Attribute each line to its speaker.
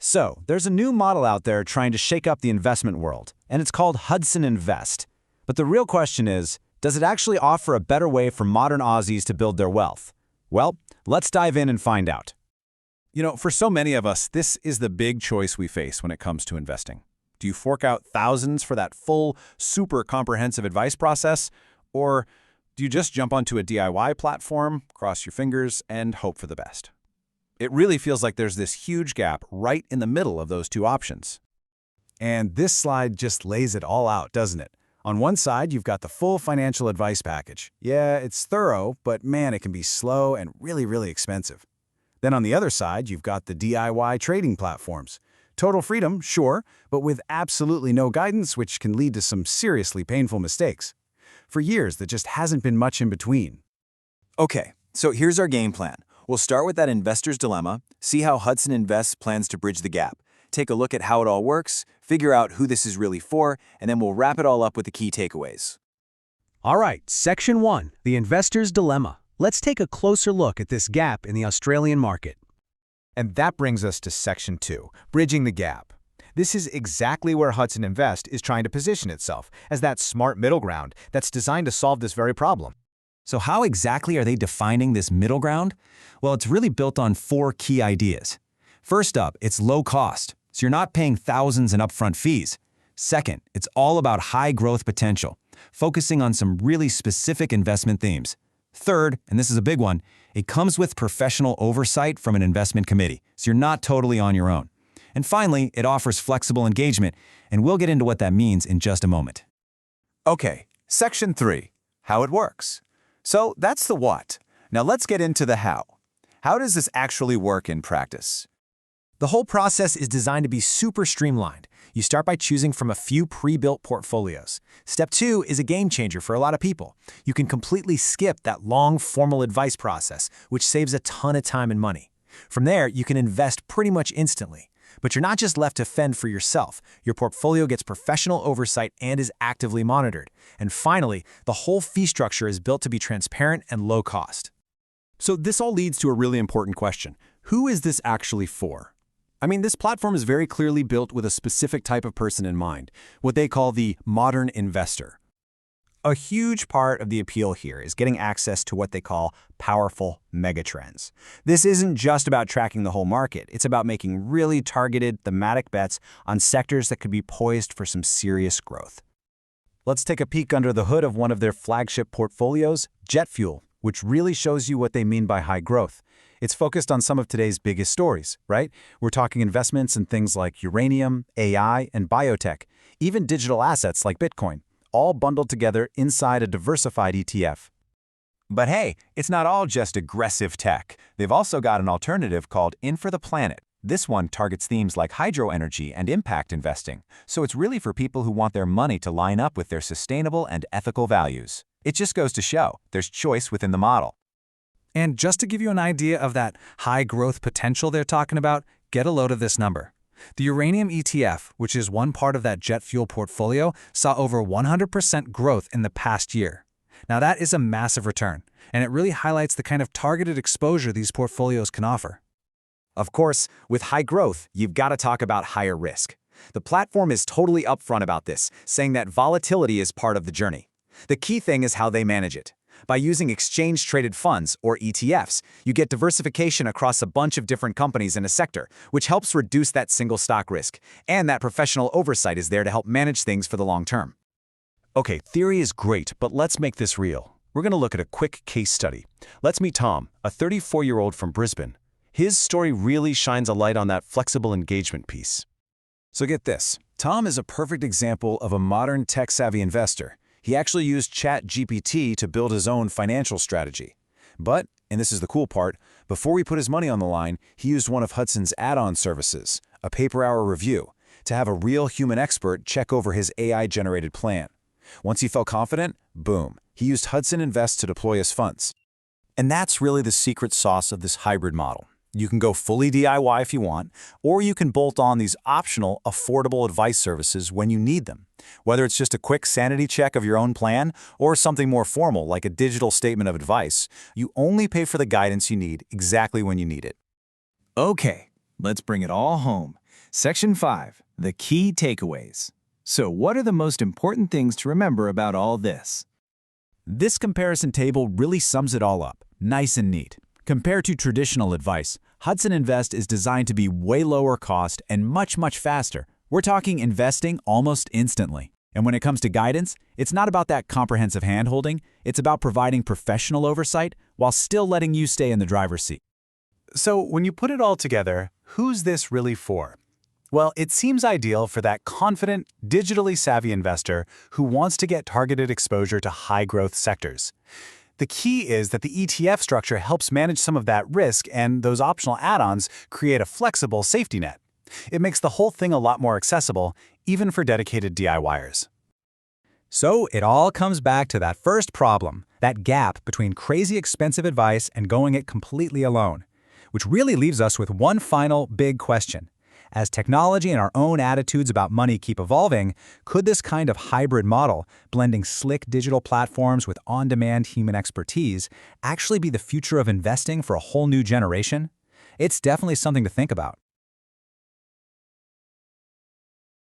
Speaker 1: So, there's a new model out there trying to shake up the investment world, and it's called Hudson Invest. But the real question is, does it actually offer a better way for modern Aussies to build their wealth? Well, let's dive in and find out.
Speaker 2: For so many of us, this is the big choice we face when it comes to investing. Do you fork out thousands for that full, super comprehensive advice process? Or do you just jump onto a DIY platform, cross your fingers, and hope for the best? It really feels like there's this huge gap right in the middle of those two options.
Speaker 1: And this slide just lays it all out, doesn't it? On one side, you've got the full financial advice package. Yeah, it's thorough, but man, it can be slow and really, really expensive. Then on the other side, you've got the DIY trading platforms. Total freedom, sure, but with absolutely no guidance, which can lead to some seriously painful mistakes. For years, there just hasn't been much in between.
Speaker 3: Okay, so here's our game plan. We'll start with that investor's dilemma, see how Hudson Invest plans to bridge the gap, take a look at how it all works, figure out who this is really for, and then we'll wrap it all up with the key takeaways.
Speaker 4: All right, Section 1, the investor's dilemma. Let's take a closer look at this gap in the Australian market.
Speaker 1: And that brings us to Section 2, bridging the gap. This is exactly where Hudson Invest is trying to position itself, as that smart middle ground that's designed to solve this very problem.
Speaker 3: So how exactly are they defining this middle ground? Well, it's really built on 4 key ideas. First up, it's low cost, so you're not paying thousands in upfront fees. Second, it's all about high growth potential, focusing on some really specific investment themes. Third, and this is a big one, it comes with professional oversight from an investment committee, so you're not totally on your own. And finally, it offers flexible engagement, and we'll get into what that means in just a moment.
Speaker 1: Okay, Section 3, how it works. So that's the what. Now let's get into the how. How does this actually work in practice?
Speaker 4: The whole process is designed to be super streamlined. You start by choosing from a few pre-built portfolios. Step 2 is a game changer for a lot of people. You can completely skip that long formal advice process, which saves a ton of time and money. From there, you can invest pretty much instantly. But you're not just left to fend for yourself. Your portfolio gets professional oversight and is actively monitored. And finally, the whole fee structure is built to be transparent and low cost.
Speaker 2: So this all leads to a really important question. Who is this actually for? I mean, this platform is very clearly built with a specific type of person in mind, what they call the modern investor.
Speaker 1: A huge part of the appeal here is getting access to what they call powerful megatrends. This isn't just about tracking the whole market. It's about making really targeted, thematic bets on sectors that could be poised for some serious growth. Let's take a peek under the hood of one of their flagship portfolios, jet fuel, which really shows you what they mean by high growth. It's focused on some of today's biggest stories, right? We're talking investments in things like uranium, AI, and biotech, even digital assets like Bitcoin, all bundled together inside a diversified ETF. But hey, it's not all just aggressive tech. They've also got an alternative called In for the Planet. This one targets themes like hydroenergy and impact investing, so it's really for people who want their money to line up with their sustainable and ethical values. It just goes to show there's choice within the model.
Speaker 4: And just to give you an idea of that high growth potential they're talking about, get a load of this number. The uranium ETF, which is one part of that jet fuel portfolio, saw over 100% growth in the past year. Now that is a massive return, and it really highlights the kind of targeted exposure these portfolios can offer.
Speaker 1: Of course, with high growth, you've got to talk about higher risk. The platform is totally upfront about this, saying that volatility is part of the journey. The key thing is how they manage it. By using exchange-traded funds, or ETFs, you get diversification across a bunch of different companies in a sector, which helps reduce that single stock risk, and that professional oversight is there to help manage things for the long term.
Speaker 2: Okay, theory is great, but let's make this real. We're going to look at a quick case study. Let's meet Tom, a 34-year-old from Brisbane. His story really shines a light on that flexible engagement piece.
Speaker 1: So get this. Tom is a perfect example of a modern tech-savvy investor. He actually used ChatGPT to build his own financial strategy. But, and this is the cool part, before he put his money on the line, he used one of Hudson's add-on services, a pay-per-hour review, to have a real human expert check over his AI-generated plan. Once he felt confident, boom, he used Hudson Invest to deploy his funds. And that's really the secret sauce of this hybrid model. You can go fully DIY if you want, or you can bolt on these optional, affordable advice services when you need them. Whether it's just a quick sanity check of your own plan or something more formal like a digital statement of advice, you only pay for the guidance you need exactly when you need it.
Speaker 3: Okay, let's bring it all home. Section 5. The key takeaways. So what are the most important things to remember about all this?
Speaker 2: This comparison table really sums it all up, nice and neat. Compared to traditional advice, Hudson Invest is designed to be way lower cost and much, much faster. We're talking investing almost instantly. And when it comes to guidance, it's not about that comprehensive handholding, it's about providing professional oversight while still letting you stay in the driver's seat.
Speaker 4: So when you put it all together, who's this really for? Well, it seems ideal for that confident, digitally savvy investor who wants to get targeted exposure to high-growth sectors. The key is that the ETF structure helps manage some of that risk, and those optional add-ons create a flexible safety net. It makes the whole thing a lot more accessible, even for dedicated DIYers.
Speaker 1: So it all comes back to that first problem, that gap between crazy expensive advice and going it completely alone, which really leaves us with one final big question. As technology and our own attitudes about money keep evolving, could this kind of hybrid model, blending slick digital platforms with on-demand human expertise, actually be the future of investing for a whole new generation? It's definitely something to think about.